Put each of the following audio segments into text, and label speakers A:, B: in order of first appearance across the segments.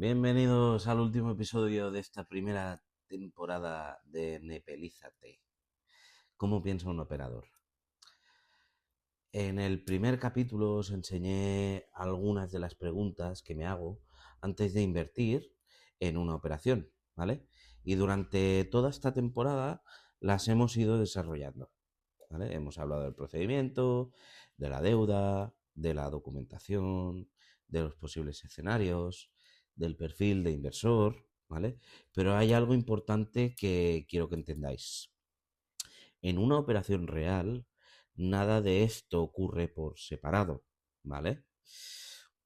A: Bienvenidos al último episodio de esta primera temporada de Nepelízate. ¿Cómo piensa un operador? En el primer capítulo os enseñé algunas de las preguntas que me hago antes de invertir en una operación, ¿vale? Y durante toda esta temporada las hemos ido desarrollando, ¿vale? Hemos hablado del procedimiento, de la deuda, de la documentación, de los posibles escenarios, del perfil de inversor, ¿vale? Pero hay algo importante que quiero que entendáis. En una operación real, nada de esto ocurre por separado, ¿vale?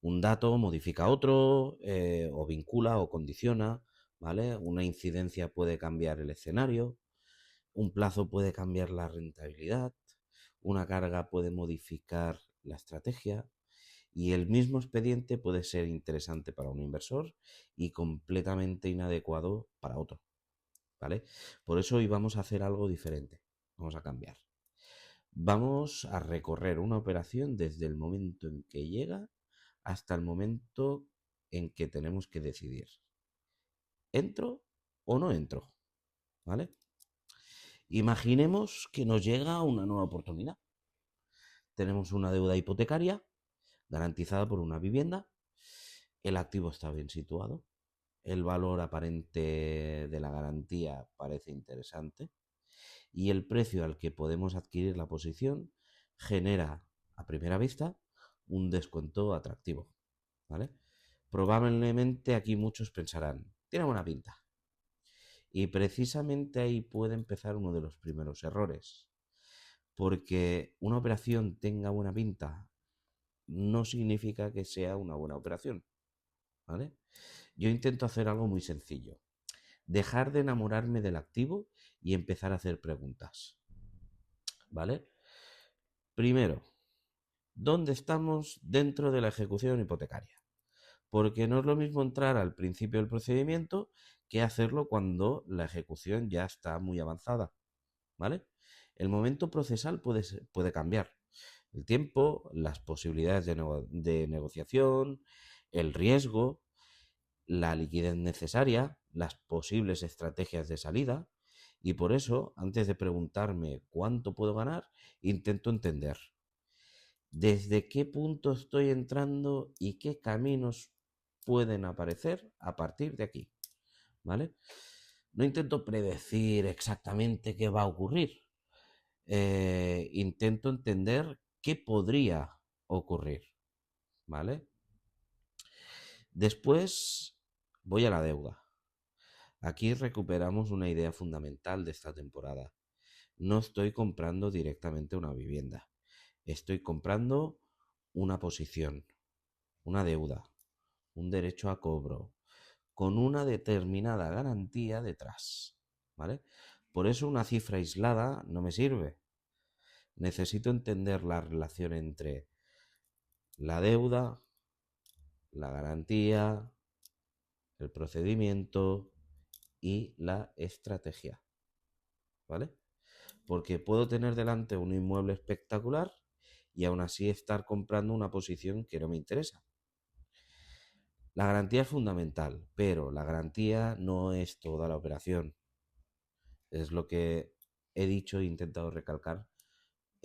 A: Un dato modifica otro, o vincula o condiciona, ¿vale? Una incidencia puede cambiar el escenario, un plazo puede cambiar la rentabilidad, una carga puede modificar la estrategia y el mismo expediente puede ser interesante para un inversor y completamente inadecuado para otro, ¿vale? Por eso hoy vamos a hacer algo diferente. Vamos a cambiar. Vamos a recorrer una operación desde el momento en que llega hasta el momento en que tenemos que decidir. ¿Entro o no entro? ¿Vale? Imaginemos que nos llega una nueva oportunidad. Tenemos una deuda hipotecaria garantizada por una vivienda. El activo está bien situado. El valor aparente de la garantía parece interesante. Y el precio al que podemos adquirir la posición genera, a primera vista, un descuento atractivo, ¿vale? Probablemente aquí muchos pensarán, tiene buena pinta. Y precisamente ahí puede empezar uno de los primeros errores. Porque una operación tenga buena pinta no significa que sea una buena operación, ¿vale? Yo intento hacer algo muy sencillo. Dejar de enamorarme del activo y empezar a hacer preguntas, ¿vale? Primero, ¿dónde estamos dentro de la ejecución hipotecaria? Porque no es lo mismo entrar al principio del procedimiento que hacerlo cuando la ejecución ya está muy avanzada, ¿vale? El momento procesal puede cambiar. El tiempo, las posibilidades de negociación, el riesgo, la liquidez necesaria, las posibles estrategias de salida. Y por eso, antes de preguntarme cuánto puedo ganar, intento entender desde qué punto estoy entrando y qué caminos pueden aparecer a partir de aquí, ¿vale? No intento predecir exactamente qué va a ocurrir. Intento entender qué podría ocurrir, ¿vale? Después voy a la deuda. Aquí recuperamos una idea fundamental de esta temporada. No estoy comprando directamente una vivienda. Estoy comprando una posición, una deuda, un derecho a cobro, con una determinada garantía detrás, ¿vale? Por eso una cifra aislada no me sirve. Necesito entender la relación entre la deuda, la garantía, el procedimiento y la estrategia, ¿vale? Porque puedo tener delante un inmueble espectacular y aún así estar comprando una posición que no me interesa. La garantía es fundamental, pero la garantía no es toda la operación. Es lo que he dicho e intentado recalcar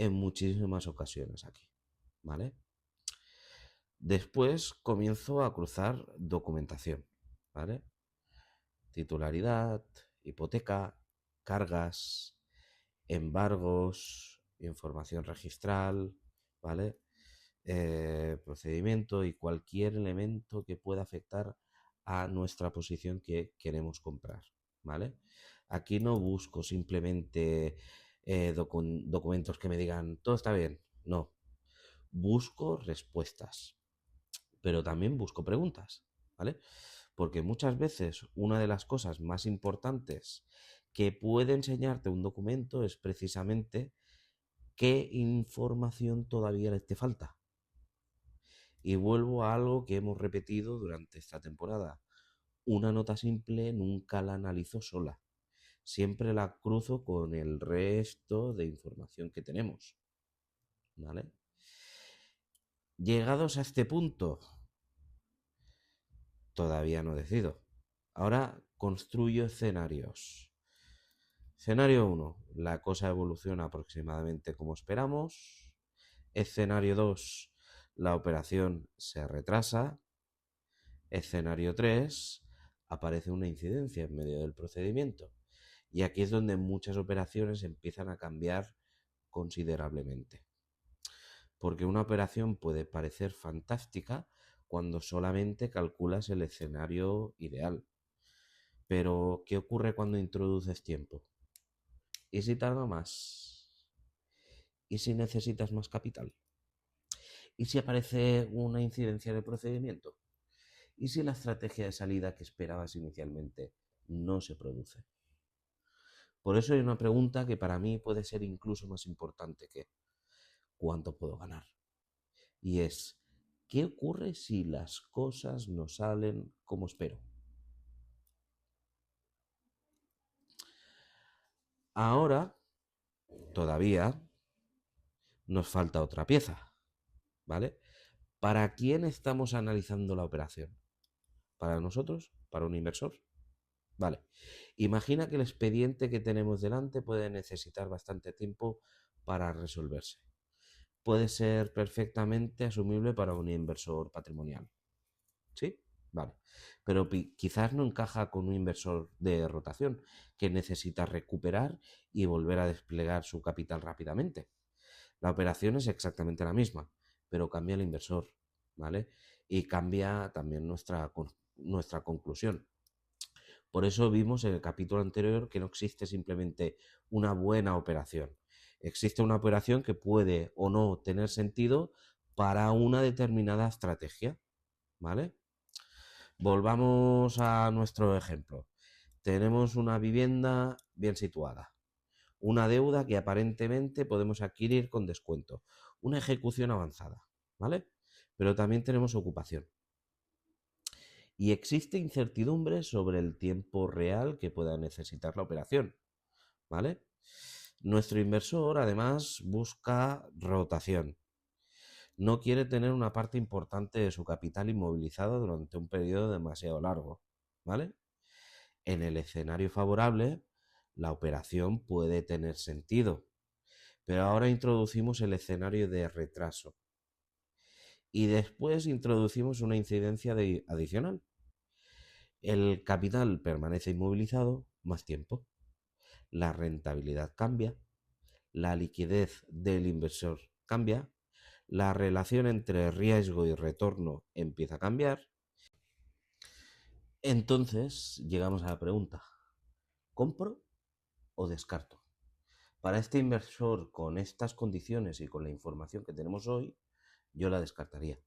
A: en muchísimas ocasiones aquí, ¿vale? Después comienzo a cruzar documentación, ¿vale? Titularidad, hipoteca, cargas, embargos, información registral, ¿vale? Procedimiento y cualquier elemento que pueda afectar a nuestra posición que queremos comprar, ¿vale? Aquí no busco simplemente documentos que me digan todo está bien, no. Busco respuestas, pero también busco preguntas, ¿vale? Porque muchas veces una de las cosas más importantes que puede enseñarte un documento es precisamente qué información todavía te falta. Y vuelvo a algo que hemos repetido durante esta temporada. Una nota simple nunca la analizo sola. Siempre la cruzo con el resto de información que tenemos, ¿vale? Llegados a este punto, Todavía no decido. Ahora construyo escenarios. Escenario 1. La cosa evoluciona aproximadamente como esperamos. Escenario 2. La operación se retrasa. Escenario 3. Aparece una incidencia en medio del procedimiento. Y aquí es donde muchas operaciones empiezan a cambiar considerablemente. Porque una operación puede parecer fantástica cuando solamente calculas el escenario ideal. Pero, ¿qué ocurre cuando introduces tiempo? ¿Y si tarda más? ¿Y si necesitas más capital? ¿Y si aparece una incidencia en el procedimiento? ¿Y si la estrategia de salida que esperabas inicialmente no se produce? Por eso hay una pregunta que para mí puede ser incluso más importante que ¿cuánto puedo ganar? Y es, ¿qué ocurre si las cosas no salen como espero? Ahora, todavía, nos falta otra pieza, ¿vale? ¿Para quién estamos analizando la operación? ¿Para nosotros? ¿Para un inversor? Vale. Imagina que el expediente que tenemos delante puede necesitar bastante tiempo para resolverse. Puede ser perfectamente asumible para un inversor patrimonial. ¿Sí? Vale. Pero quizás no encaja con un inversor de rotación que necesita recuperar y volver a desplegar su capital rápidamente. La operación es exactamente la misma, pero cambia el inversor, ¿vale? Y cambia también nuestra conclusión. Por eso vimos en el capítulo anterior que no existe simplemente una buena operación. Existe una operación que puede o no tener sentido para una determinada estrategia, ¿vale? Volvamos a nuestro ejemplo. Tenemos una vivienda bien situada, una deuda que aparentemente podemos adquirir con descuento, una ejecución avanzada, ¿vale? Pero también tenemos ocupación. Y existe incertidumbre sobre el tiempo real que pueda necesitar la operación, ¿vale? Nuestro inversor además busca rotación. No quiere tener una parte importante de su capital inmovilizado durante un periodo demasiado largo, ¿vale? En el escenario favorable, la operación puede tener sentido, pero ahora introducimos el escenario de retraso y después introducimos una incidencia adicional. El capital permanece inmovilizado más tiempo, la rentabilidad cambia, la liquidez del inversor cambia, la relación entre riesgo y retorno empieza a cambiar. Entonces llegamos a la pregunta, ¿compro o descarto? Para este inversor, con estas condiciones y con la información que tenemos hoy, yo la descartaría,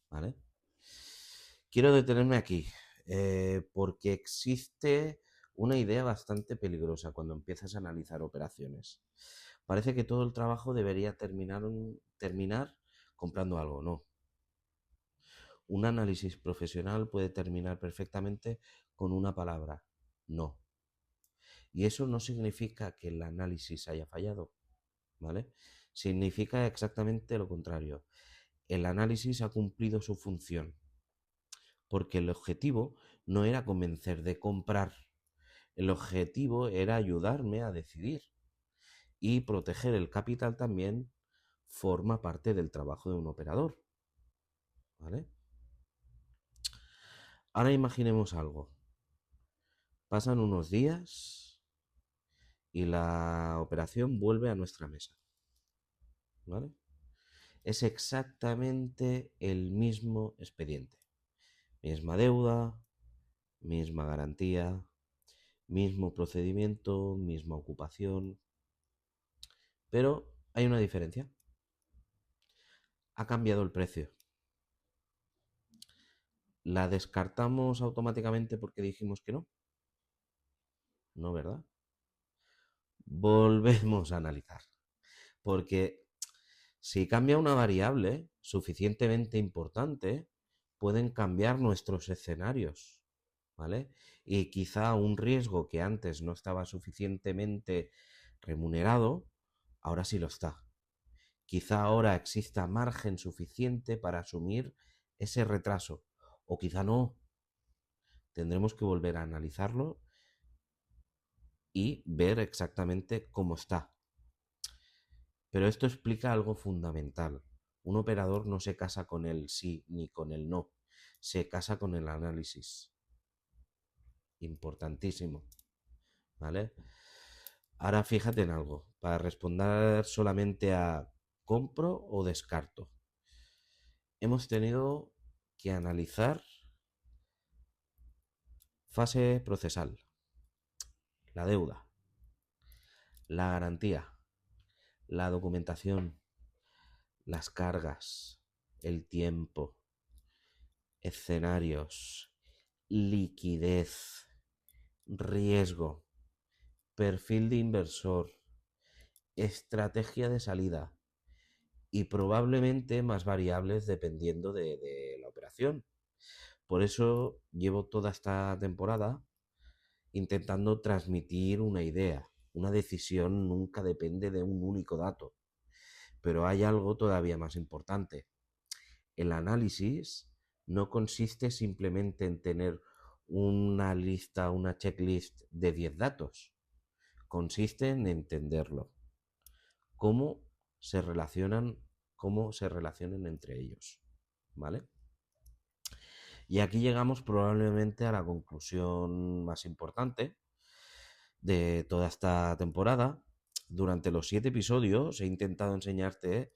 A: ¿vale? Quiero detenerme aquí, porque existe una idea bastante peligrosa cuando empiezas a analizar operaciones. Parece que todo el trabajo debería terminar comprando algo, no. Un análisis profesional puede terminar perfectamente con una palabra, no. Y eso no significa que el análisis haya fallado, ¿vale? Significa exactamente lo contrario. El análisis ha cumplido su función, porque el objetivo no era convencer de comprar, el objetivo era ayudarme a decidir y proteger el capital también forma parte del trabajo de un operador, ¿vale? Ahora imaginemos algo. Pasan unos días y la operación vuelve a nuestra mesa, ¿vale? Es exactamente el mismo expediente. Misma deuda, misma garantía, mismo procedimiento, misma ocupación. Pero hay una diferencia. Ha cambiado el precio. ¿La descartamos automáticamente porque dijimos que no? No, ¿verdad? Volvemos a analizar. Porque si cambia una variable suficientemente importante, pueden cambiar nuestros escenarios, ¿vale? Y quizá un riesgo que antes no estaba suficientemente remunerado, ahora sí lo está. Quizá ahora exista margen suficiente para asumir ese retraso, o quizá no, tendremos que volver a analizarlo y ver exactamente cómo está. Pero esto explica algo fundamental. Un operador no se casa con el sí ni con el no, se casa con el análisis. Importantísimo, ¿vale? Ahora fíjate en algo, para responder solamente a compro o descarto. Hemos tenido que analizar fase procesal, la deuda, la garantía, la documentación, las cargas, el tiempo, escenarios, liquidez, riesgo, perfil de inversor, estrategia de salida y probablemente más variables dependiendo de la operación. Por eso llevo toda esta temporada intentando transmitir una idea. Una decisión nunca depende de un único dato. Pero hay algo todavía más importante. El análisis no consiste simplemente en tener una lista, una checklist de 10 datos. Consiste en entenderlo. Cómo se relacionan, cómo se relacionan entre ellos. ¿Vale? Y aquí llegamos probablemente a la conclusión más importante de toda esta temporada. Durante los 7 episodios he intentado enseñarte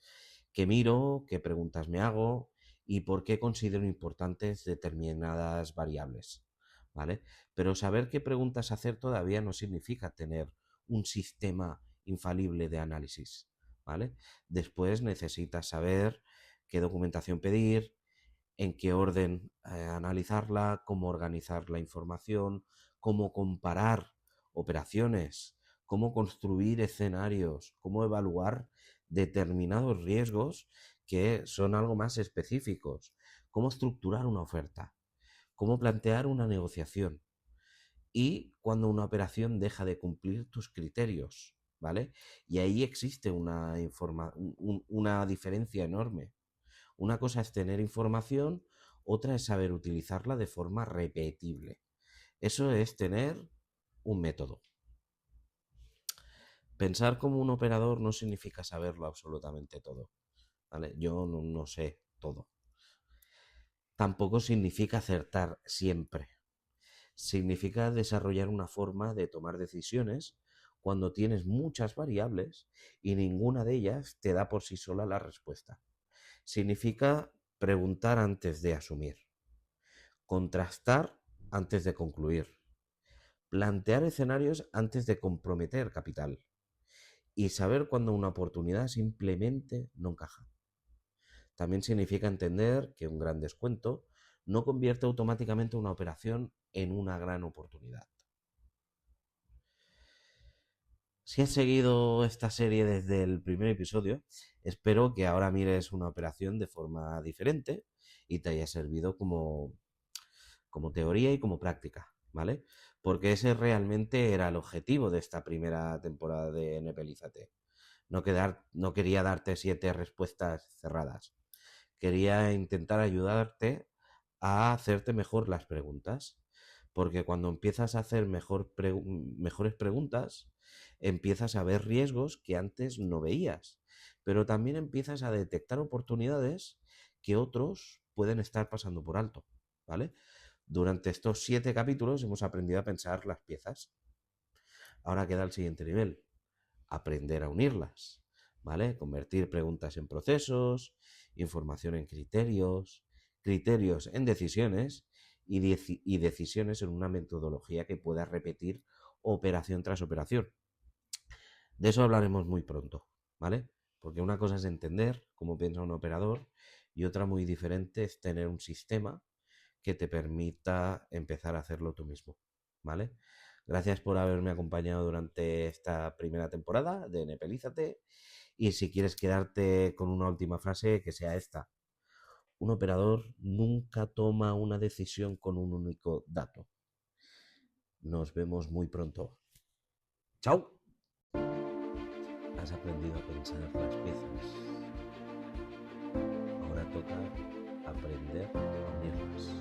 A: qué miro, qué preguntas me hago y por qué considero importantes determinadas variables, ¿vale? Pero saber qué preguntas hacer todavía no significa tener un sistema infalible de análisis, ¿vale? Después necesitas saber qué documentación pedir, en qué orden analizarla, cómo organizar la información, cómo comparar operaciones, cómo construir escenarios, cómo evaluar determinados riesgos que son algo más específicos, cómo estructurar una oferta, cómo plantear una negociación y cuando una operación deja de cumplir tus criterios, ¿vale? Y ahí existe una diferencia enorme. Una cosa es tener información, otra es saber utilizarla de forma repetible. Eso es tener un método. Pensar como un operador no significa saberlo absolutamente todo, ¿vale? Yo no sé todo. Tampoco significa acertar siempre. Significa desarrollar una forma de tomar decisiones cuando tienes muchas variables y ninguna de ellas te da por sí sola la respuesta. Significa preguntar antes de asumir, contrastar antes de concluir, plantear escenarios antes de comprometer capital y saber cuándo una oportunidad simplemente no encaja. También significa entender que un gran descuento no convierte automáticamente una operación en una gran oportunidad. Si has seguido esta serie desde el primer episodio, espero que ahora mires una operación de forma diferente y te haya servido como teoría y como práctica, ¿vale? Porque ese realmente era el objetivo de esta primera temporada de Nepelízate. No quería darte 7 respuestas cerradas. Quería intentar ayudarte a hacerte mejor las preguntas. Porque cuando empiezas a hacer mejores preguntas, empiezas a ver riesgos que antes no veías. Pero también empiezas a detectar oportunidades que otros pueden estar pasando por alto, ¿vale? Durante estos 7 capítulos hemos aprendido a pensar las piezas. Ahora queda el siguiente nivel, aprender a unirlas, ¿vale? Convertir preguntas en procesos, información en criterios, criterios en decisiones y decisiones en una metodología que pueda repetir operación tras operación. De eso hablaremos muy pronto, ¿vale? Porque una cosa es entender cómo piensa un operador y otra muy diferente es tener un sistema que te permita empezar a hacerlo tú mismo, ¿vale? Gracias por haberme acompañado durante esta primera temporada de Nepelízate y si quieres quedarte con una última frase, que sea esta. Un operador nunca toma una decisión con un único dato. Nos vemos muy pronto. ¡Chao! Has aprendido a pensar las piezas. Ahora toca aprender a unirlas.